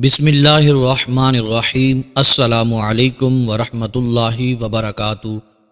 بسم اللہ الرحمن الرحیم۔ السلام علیکم ورحمۃ اللہ وبرکاتہ۔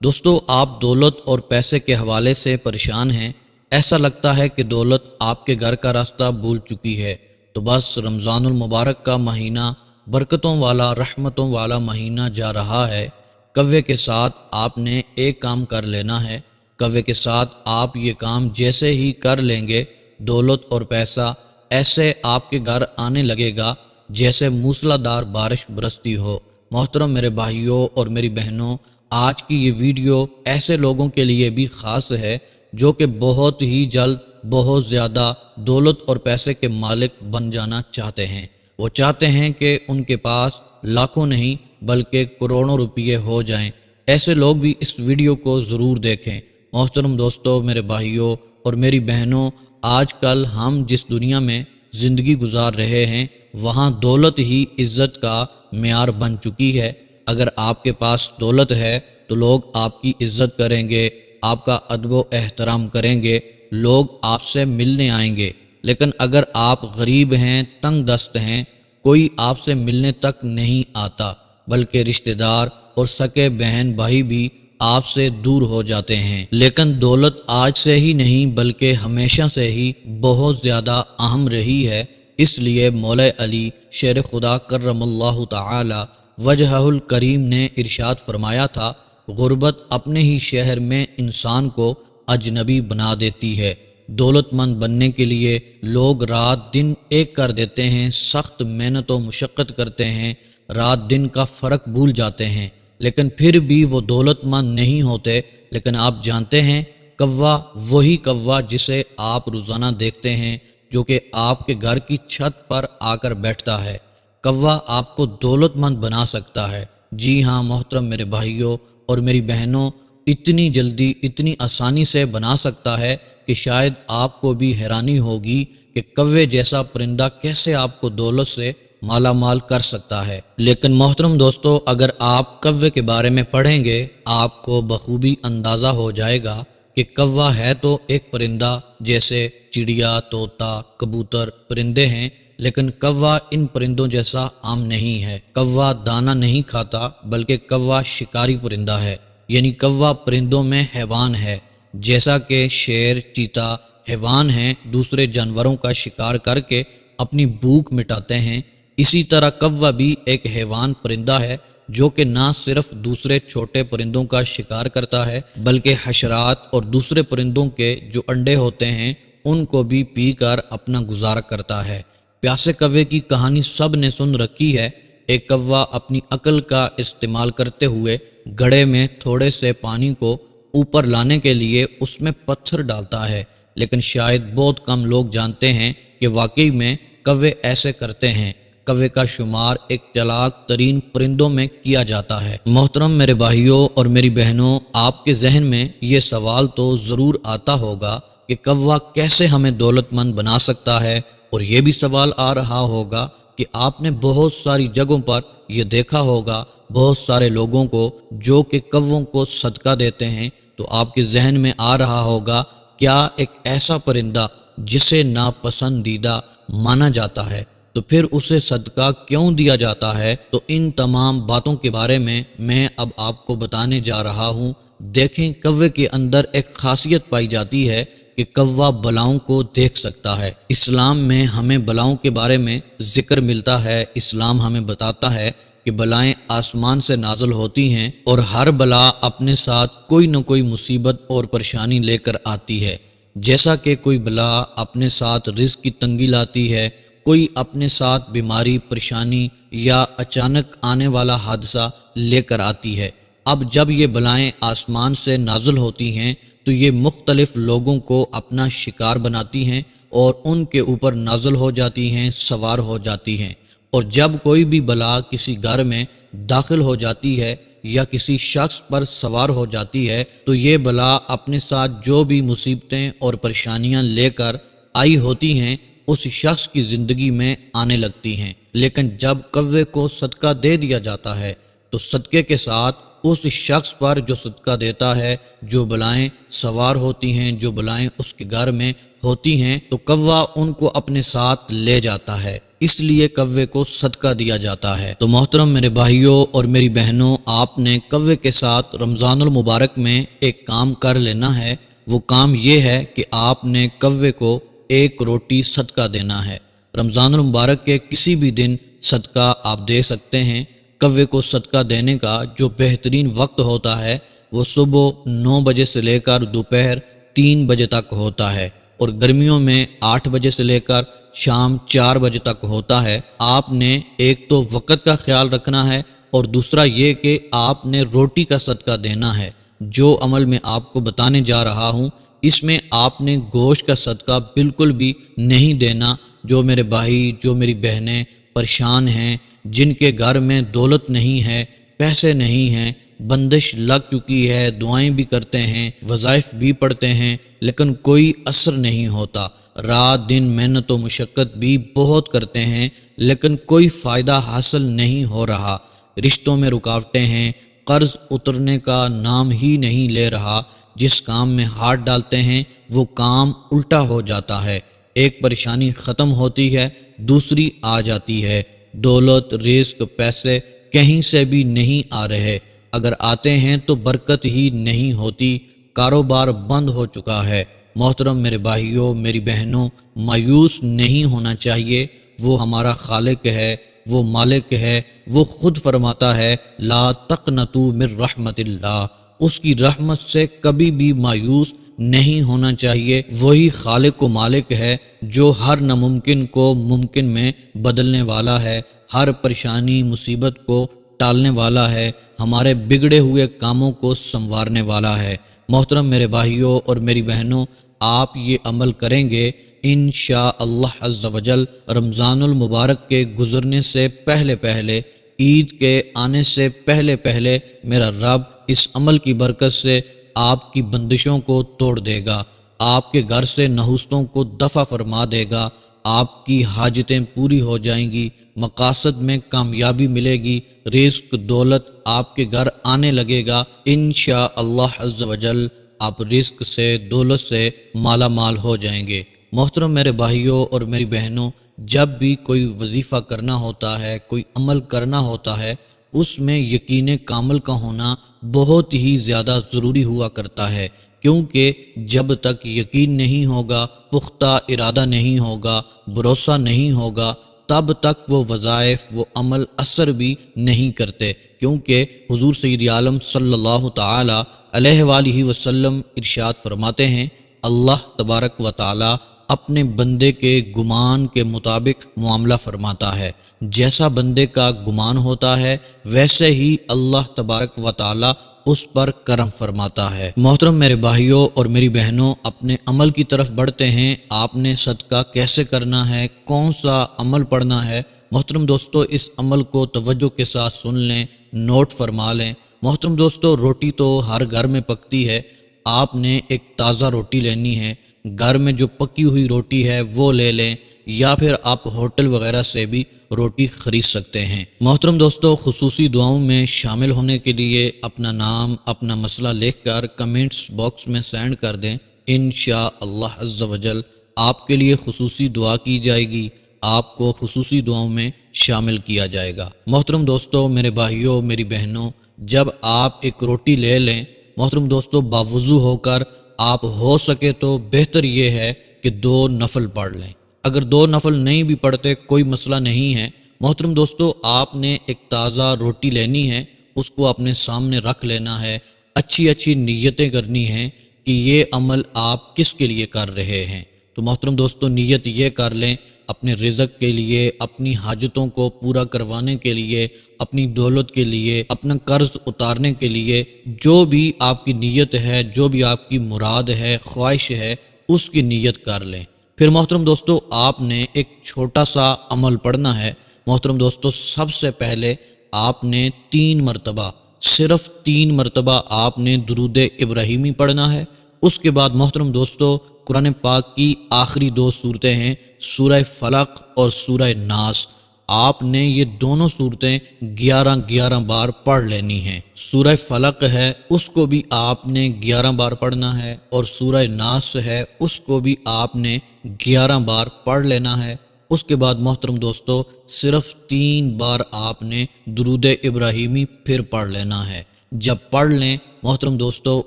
دوستو، آپ دولت اور پیسے کے حوالے سے پریشان ہیں۔ ایسا لگتا ہے کہ دولت آپ کے گھر کا راستہ بھول چکی ہے، تو بس رمضان المبارک کا مہینہ برکتوں والا، رحمتوں والا مہینہ جا رہا ہے۔ کوے کے ساتھ آپ نے ایک کام کر لینا ہے۔ کوے کے ساتھ آپ یہ کام جیسے ہی کر لیں گے، دولت اور پیسہ ایسے آپ کے گھر آنے لگے گا جیسے موسلادھار بارش برستی ہو۔ محترم میرے بھائیوں اور میری بہنوں، آج کی یہ ویڈیو ایسے لوگوں کے لیے بھی خاص ہے جو کہ بہت ہی جلد بہت زیادہ دولت اور پیسے کے مالک بن جانا چاہتے ہیں۔ وہ چاہتے ہیں کہ ان کے پاس لاکھوں نہیں بلکہ کروڑوں روپے ہو جائیں۔ ایسے لوگ بھی اس ویڈیو کو ضرور دیکھیں۔ محترم دوستو، میرے بھائیوں اور میری بہنوں، آج کل ہم جس دنیا میں زندگی گزار رہے ہیں وہاں دولت ہی عزت کا معیار بن چکی ہے۔ اگر آپ کے پاس دولت ہے تو لوگ آپ کی عزت کریں گے، آپ کا ادب و احترام کریں گے، لوگ آپ سے ملنے آئیں گے۔ لیکن اگر آپ غریب ہیں، تنگ دست ہیں، کوئی آپ سے ملنے تک نہیں آتا، بلکہ رشتہ دار اور سگے بہن بھائی بھی آپ سے دور ہو جاتے ہیں۔ لیکن دولت آج سے ہی نہیں بلکہ ہمیشہ سے ہی بہت زیادہ اہم رہی ہے۔ اس لیے مولا علی شیر خدا کرم اللہ تعالی وجہہ الکریم نے ارشاد فرمایا تھا، غربت اپنے ہی شہر میں انسان کو اجنبی بنا دیتی ہے۔ دولت مند بننے کے لیے لوگ رات دن ایک کر دیتے ہیں، سخت محنت و مشقت کرتے ہیں، رات دن کا فرق بھول جاتے ہیں، لیکن پھر بھی وہ دولت مند نہیں ہوتے۔ لیکن آپ جانتے ہیں، کوا وہی کوا جسے آپ روزانہ دیکھتے ہیں، جو کہ آپ کے گھر کی چھت پر آ کر بیٹھتا ہے، کوا آپ کو دولت مند بنا سکتا ہے۔ جی ہاں محترم میرے بھائیوں اور میری بہنوں، اتنی جلدی اتنی آسانی سے بنا سکتا ہے کہ شاید آپ کو بھی حیرانی ہوگی کہ کوے جیسا پرندہ کیسے آپ کو دولت سے مالا مال کر سکتا ہے۔ لیکن محترم دوستو، اگر آپ کوے کے بارے میں پڑھیں گے آپ کو بخوبی اندازہ ہو جائے گا کہ کوا ہے تو ایک پرندہ جیسے چڑیا، طوطا، کبوتر پرندے ہیں، لیکن کوا ان پرندوں جیسا عام نہیں ہے۔ کوا دانہ نہیں کھاتا بلکہ کوا شکاری پرندہ ہے، یعنی کوا پرندوں میں حیوان ہے۔ جیسا کہ شیر، چیتا حیوان ہیں، دوسرے جانوروں کا شکار کر کے اپنی بھوک مٹاتے ہیں، اسی طرح کوا بھی ایک حیوان پرندہ ہے جو کہ نہ صرف دوسرے چھوٹے پرندوں کا شکار کرتا ہے بلکہ حشرات اور دوسرے پرندوں کے جو انڈے ہوتے ہیں ان کو بھی پی کر اپنا گزارا کرتا ہے۔ پیاسے کوے کی کہانی سب نے سن رکھی ہے۔ ایک کوا اپنی عقل کا استعمال کرتے ہوئے گڑھے میں تھوڑے سے پانی کو اوپر لانے کے لیے اس میں پتھر ڈالتا ہے، لیکن شاید بہت کم لوگ جانتے ہیں کہ واقعی میں کوے ایسے کرتے ہیں۔ کوے کا شمار ایک چالاک ترین پرندوں میں کیا جاتا ہے۔ محترم میرے بھائیوں اور میری بہنوں، آپ کے ذہن میں یہ سوال تو ضرور آتا ہوگا کہ کوا کیسے ہمیں دولت مند بنا سکتا ہے، اور یہ بھی سوال آ رہا ہوگا کہ آپ نے بہت ساری جگہوں پر یہ دیکھا ہوگا بہت سارے لوگوں کو جو کہ کووں کو صدقہ دیتے ہیں، تو آپ کے ذہن میں آ رہا ہوگا کیا ایک ایسا پرندہ جسے ناپسندیدہ مانا جاتا ہے تو پھر اسے صدقہ کیوں دیا جاتا ہے؟ تو ان تمام باتوں کے بارے میں اب آپ کو بتانے جا رہا ہوں۔ دیکھیں، کوے کے اندر ایک خاصیت پائی جاتی ہے کہ کوا بلاؤں کو دیکھ سکتا ہے۔ اسلام میں ہمیں بلاؤں کے بارے میں ذکر ملتا ہے۔ اسلام ہمیں بتاتا ہے کہ بلائیں آسمان سے نازل ہوتی ہیں اور ہر بلا اپنے ساتھ کوئی نہ کوئی مصیبت اور پریشانی لے کر آتی ہے۔ جیسا کہ کوئی بلا اپنے ساتھ رزق کی تنگی لاتی ہے، کوئی اپنے ساتھ بیماری، پریشانی یا اچانک آنے والا حادثہ لے کر آتی ہے۔ اب جب یہ بلائیں آسمان سے نازل ہوتی ہیں تو یہ مختلف لوگوں کو اپنا شکار بناتی ہیں اور ان کے اوپر نازل ہو جاتی ہیں، سوار ہو جاتی ہیں۔ اور جب کوئی بھی بلا کسی گھر میں داخل ہو جاتی ہے یا کسی شخص پر سوار ہو جاتی ہے تو یہ بلا اپنے ساتھ جو بھی مصیبتیں اور پریشانیاں لے کر آئی ہوتی ہیں اس شخص کی زندگی میں آنے لگتی ہیں۔ لیکن جب کوے کو صدقہ دے دیا جاتا ہے تو صدقے کے ساتھ اس شخص پر جو صدقہ دیتا ہے، جو بلائیں سوار ہوتی ہیں، جو بلائیں اس کے گھر میں ہوتی ہیں، تو کوا ان کو اپنے ساتھ لے جاتا ہے۔ اس لیے کوے کو صدقہ دیا جاتا ہے۔ تو محترم میرے بھائیوں اور میری بہنوں، آپ نے کوے کے ساتھ رمضان المبارک میں ایک کام کر لینا ہے۔ وہ کام یہ ہے کہ آپ نے کوے کو ایک روٹی صدقہ دینا ہے۔ رمضان المبارک کے کسی بھی دن صدقہ آپ دے سکتے ہیں۔ کوے کو صدقہ دینے کا جو بہترین وقت ہوتا ہے وہ صبح 9 بجے سے لے کر دوپہر 3 بجے تک ہوتا ہے، اور گرمیوں میں 8 بجے سے لے کر شام 4 بجے تک ہوتا ہے۔ آپ نے ایک تو وقت کا خیال رکھنا ہے، اور دوسرا یہ کہ آپ نے روٹی کا صدقہ دینا ہے۔ جو عمل میں آپ کو بتانے جا رہا ہوں اس میں آپ نے گوشت کا صدقہ بالکل بھی نہیں دینا۔ جو میرے بھائی، جو میری بہنیں پریشان ہیں، جن کے گھر میں دولت نہیں ہے، پیسے نہیں ہیں، بندش لگ چکی ہے، دعائیں بھی کرتے ہیں، وظائف بھی پڑھتے ہیں، لیکن کوئی اثر نہیں ہوتا، رات دن محنت و مشقت بھی بہت کرتے ہیں لیکن کوئی فائدہ حاصل نہیں ہو رہا، رشتوں میں رکاوٹیں ہیں، قرض اترنے کا نام ہی نہیں لے رہا، جس کام میں ہاتھ ڈالتے ہیں وہ کام الٹا ہو جاتا ہے، ایک پریشانی ختم ہوتی ہے دوسری آ جاتی ہے، دولت، رزق، پیسے کہیں سے بھی نہیں آ رہے، اگر آتے ہیں تو برکت ہی نہیں ہوتی، کاروبار بند ہو چکا ہے۔ محترم میرے بھائیوں، میری بہنوں، مایوس نہیں ہونا چاہیے، وہ ہمارا خالق ہے، وہ مالک ہے، وہ خود فرماتا ہے لا تقنطوا من رحمت اللہ، اس کی رحمت سے کبھی بھی مایوس نہیں ہونا چاہیے۔ وہی خالق و مالک ہے جو ہر ناممکن کو ممکن میں بدلنے والا ہے، ہر پریشانی مصیبت کو ٹالنے والا ہے، ہمارے بگڑے ہوئے کاموں کو سنوارنے والا ہے۔ محترم میرے بھائیوں اور میری بہنوں، آپ یہ عمل کریں گے انشاءاللہ عز و جل، رمضان المبارک کے گزرنے سے پہلے پہلے، عید کے آنے سے پہلے پہلے میرا رب اس عمل کی برکت سے آپ کی بندشوں کو توڑ دے گا، آپ کے گھر سے نحوستوں کو دفع فرما دے گا، آپ کی حاجتیں پوری ہو جائیں گی، مقاصد میں کامیابی ملے گی، رزق، دولت آپ کے گھر آنے لگے گا انشاءاللہ عز و جل، آپ رزق سے، دولت سے مالا مال ہو جائیں گے۔ محترم میرے بھائیوں اور میری بہنوں، جب بھی کوئی وظیفہ کرنا ہوتا ہے، کوئی عمل کرنا ہوتا ہے، اس میں یقین کامل کا ہونا بہت ہی زیادہ ضروری ہوا کرتا ہے، کیونکہ جب تک یقین نہیں ہوگا، پختہ ارادہ نہیں ہوگا، بھروسہ نہیں ہوگا، تب تک وہ وظائف، وہ عمل اثر بھی نہیں کرتے، کیونکہ حضور سید عالم صلی اللہ تعالی علیہ وآلہ وسلم ارشاد فرماتے ہیں، اللہ تبارک و تعالی اپنے بندے کے گمان کے مطابق معاملہ فرماتا ہے، جیسا بندے کا گمان ہوتا ہے ویسے ہی اللہ تبارک و تعالی اس پر کرم فرماتا ہے۔ محترم میرے بھائیوں اور میری بہنوں، اپنے عمل کی طرف بڑھتے ہیں، آپ نے صدقہ کیسے کرنا ہے، کون سا عمل پڑھنا ہے۔ محترم دوستو، اس عمل کو توجہ کے ساتھ سن لیں، نوٹ فرما لیں۔ محترم دوستو، روٹی تو ہر گھر میں پکتی ہے، آپ نے ایک تازہ روٹی لینی ہے، گھر میں جو پکی ہوئی روٹی ہے وہ لے لیں، یا پھر آپ ہوٹل وغیرہ سے بھی روٹی خرید سکتے ہیں۔ محترم دوستو، خصوصی دعاؤں میں شامل ہونے کے لیے اپنا نام، اپنا مسئلہ لکھ کر کمنٹس باکس میں سینڈ کر دیں، انشاءاللہ عز و جل آپ کے لیے خصوصی دعا کی جائے گی، آپ کو خصوصی دعاؤں میں شامل کیا جائے گا۔ محترم دوستو، میرے بھائیوں، میری بہنوں، جب آپ ایک روٹی لے لیں، محترم دوستو باوضو ہو کر آپ ہو سکے تو بہتر یہ ہے کہ 2 نفل پڑھ لیں، اگر 2 نفل نہیں بھی پڑھتے کوئی مسئلہ نہیں ہے۔ محترم دوستو، آپ نے ایک تازہ روٹی لینی ہے، اس کو اپنے سامنے رکھ لینا ہے، اچھی اچھی نیتیں کرنی ہیں کہ یہ عمل آپ کس کے لیے کر رہے ہیں۔ تو محترم دوستو، نیت یہ کر لیں اپنے رزق کے لیے، اپنی حاجتوں کو پورا کروانے کے لیے، اپنی دولت کے لیے، اپنا قرض اتارنے کے لیے، جو بھی آپ کی نیت ہے، جو بھی آپ کی مراد ہے، خواہش ہے، اس کی نیت کر لیں۔ پھر محترم دوستو، آپ نے ایک چھوٹا سا عمل پڑھنا ہے۔ محترم دوستو، سب سے پہلے آپ نے 3 مرتبہ، صرف 3 مرتبہ آپ نے درود ابراہیمی پڑھنا ہے۔ اس کے بعد محترم دوستو، قرآن پاک کی آخری 2 صورتیں ہیں، سورہ فلق اور سورہ ناس، آپ نے یہ دونوں صورتیں 11 بار پڑھ لینی ہیں۔ سورہ فلق ہے اس کو بھی آپ نے 11 بار پڑھنا ہے، اور سورہ ناس ہے اس کو بھی آپ نے 11 بار پڑھ لینا ہے۔ اس کے بعد محترم دوستو صرف 3 بار آپ نے درود ابراہیمی پھر پڑھ لینا ہے۔ جب پڑھ لیں محترم دوستو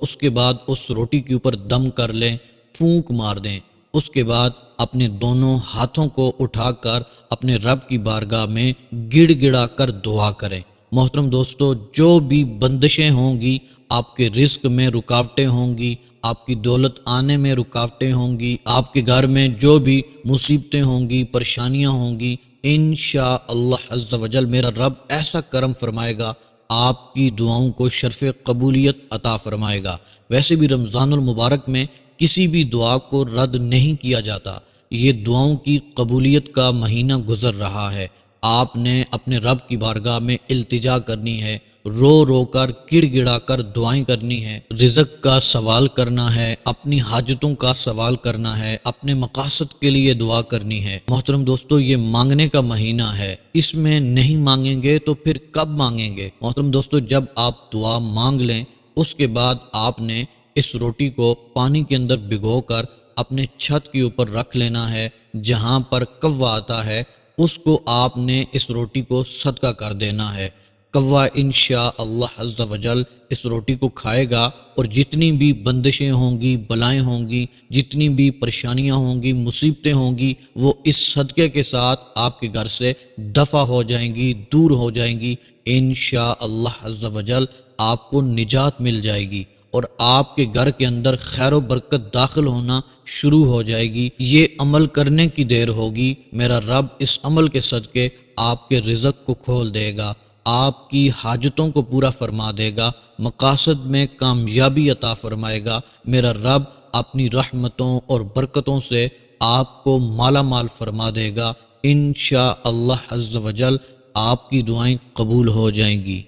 اس کے بعد اس روٹی کے اوپر دم کر لیں، پھونک مار دیں۔ اس کے بعد اپنے دونوں ہاتھوں کو اٹھا کر اپنے رب کی بارگاہ میں گڑ گڑا کر دعا کریں۔ محترم دوستو جو بھی بندشیں ہوں گی، آپ کے رزق میں رکاوٹیں ہوں گی، آپ کی دولت آنے میں رکاوٹیں ہوں گی، آپ کے گھر میں جو بھی مصیبتیں ہوں گی، پریشانیاں ہوں گی، انشاءاللہ عز و جل میرا رب ایسا کرم فرمائے گا، آپ کی دعاؤں کو شرف قبولیت عطا فرمائے گا۔ ویسے بھی رمضان المبارک میں کسی بھی دعا کو رد نہیں کیا جاتا، یہ دعاؤں کی قبولیت کا مہینہ گزر رہا ہے۔ آپ نے اپنے رب کی بارگاہ میں التجا کرنی ہے، رو رو کر گڑ گڑا کر دعائیں کرنی ہے، رزق کا سوال کرنا ہے، اپنی حاجتوں کا سوال کرنا ہے، اپنے مقاصد کے لیے دعا کرنی ہے۔ محترم دوستو یہ مانگنے کا مہینہ ہے، اس میں نہیں مانگیں گے تو پھر کب مانگیں گے؟ محترم دوستو جب آپ دعا مانگ لیں اس کے بعد آپ نے اس روٹی کو پانی کے اندر بھگو کر اپنے چھت کے اوپر رکھ لینا ہے، جہاں پر کوا آتا ہے اس کو آپ نے اس روٹی کو صدقہ کر دینا ہے۔ کوا انشاءاللہ عز و جل اس روٹی کو کھائے گا اور جتنی بھی بندشیں ہوں گی، بلائیں ہوں گی، جتنی بھی پریشانیاں ہوں گی، مصیبتیں ہوں گی، وہ اس صدقے کے ساتھ آپ کے گھر سے دفع ہو جائیں گی، دور ہو جائیں گی۔ انشاءاللہ عز و جل آپ کو نجات مل جائے گی اور آپ کے گھر کے اندر خیر و برکت داخل ہونا شروع ہو جائے گی۔ یہ عمل کرنے کی دیر ہوگی، میرا رب اس عمل کے صدقے آپ کے رزق کو کھول دے گا، آپ کی حاجتوں کو پورا فرما دے گا، مقاصد میں کامیابی عطا فرمائے گا۔ میرا رب اپنی رحمتوں اور برکتوں سے آپ کو مالا مال فرما دے گا۔ انشاءاللہ عز و جل آپ کی دعائیں قبول ہو جائیں گی۔